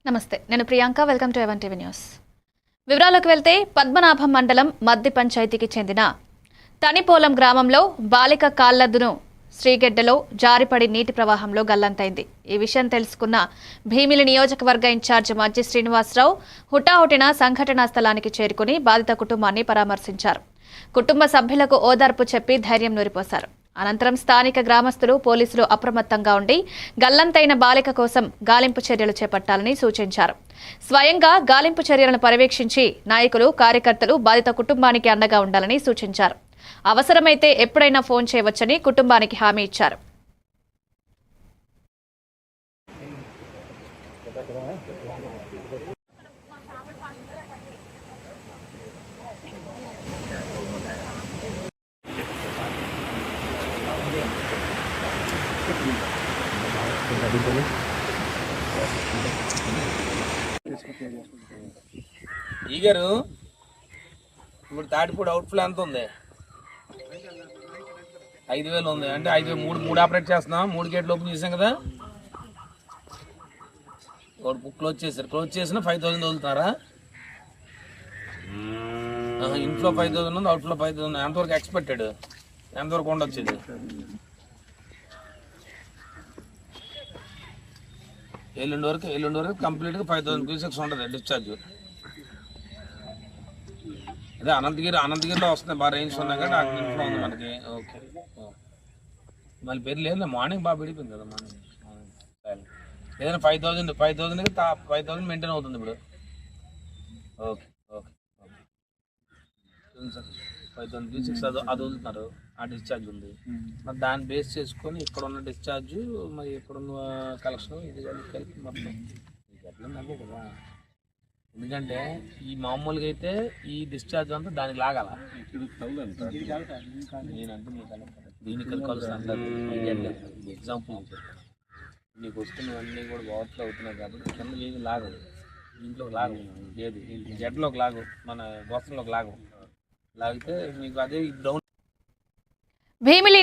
నమస్తే, నేను Priyanka. Welcome to ఎవన్ టీవీ న్యూస్. వివరాలకు వెళ్తే పద్మనాభం మండలం మద్ది పంచాయతీకి చెందిన తనిపోలం గ్రామంలో బాలిక కాళ్లద్దును శ్రీగెడ్డలో జారిపడి నీటి ప్రవాహంలో గల్లంతైంది. ఈ విషయం తెలుసుకున్న భీమిలి నియోజకవర్గ ఇన్ఛార్జ్ మజ్జి శ్రీనివాసరావు హుటాహుటిన సంఘటనా స్థలానికి చేరుకుని బాధిత కుటుంబాన్ని పరామర్శించారు. కుటుంబ సభ్యులకు ఓదార్పు చెప్పి ధైర్యం నూరిపోశారు. అనంతరం స్థానిక గ్రామస్తులు, పోలీసులు అప్రమత్తంగా ఉండి గల్లంతైన బాలిక కోసం గాలింపు చర్యలు చేపట్టాలని సూచించారు. స్వయంగా గాలింపు చర్యలను పర్యవేక్షించి నాయకులు, కార్యకర్తలు బాధిత కుటుంబానికి అండగా ఉండాలని సూచించారు. అవసరమైతే ఎప్పుడైనా ఫోన్ చేయవచ్చని కుటుంబానికి హామీ ఇచ్చారు. ఈగరు ఇప్పుడు తాటిపూడి అవుట్ఫ్లో ఎంత ఉంది? 5,000 ఉంది. అంటే 5,000 మూడు ఆపరేట్ చేస్తున్నాం. 3 గేట్లు ఓపెన్ చేసాం కదా. క్లోజ్ చేశారు. క్లోజ్ చేసిన 5,000 వదులుతున్నారా? ఇన్ఫ్లో 5,000 ఉంది, అవుట్ఫ్లో 5,000 ఉంది. ఎంతవరకు ఎక్స్పెక్టెడ్? ఎంతవరకు ఉండొచ్చు ఇది? ఎల్లుండి వరకు కంప్లీట్గా 5,000 క్యూసెక్స్ ఉంటుంది డిశ్చార్జ్. అదే అనంతగిరిలో వస్తున్నాయి, బాగా రేంజ్ ఉన్నాయి కదా, అగ్నిలో ఉంది మనకి. ఓకే, మళ్ళీ పేరు లేదు. మార్నింగ్ బాగా విడిపోయింది కదా. మార్నింగ్ ఏదైనా 5,000 5,000 మెయింటైన్ అవుతుంది ఇప్పుడు. ఓకే ఓకే సార్, 5,000 క్యూసెక్స్ అది వదులుతున్నారు. ఆ డిశ్చార్జ్ ఉంది. మరి దాన్ని బేస్ చేసుకొని ఇక్కడ ఉన్న డిశ్చార్జ్, మరి ఇక్కడున్న కలెక్షన్, ఇది కలిపి మొత్తం ఎట్లా నమ్మే కదా. ఎందుకంటే ఈ మామూలుగా అయితే ఈ డిశ్చార్జ్ అంతా దానికి లాగాల. నేనంటే దీనికి కలుస్తాను. ఎగ్జాంపుల్ నీకు వస్తున్నవన్నీ కూడా వాటర్ అవుతున్నాయి కాబట్టి కింద ఏది లాగవు. దీంట్లో లాగవు, ఏది జడ్లోకి లాగవు, మన గోస్తంలోకి లాగవు. లాగితే మీకు అదే డౌన్. భీమిలి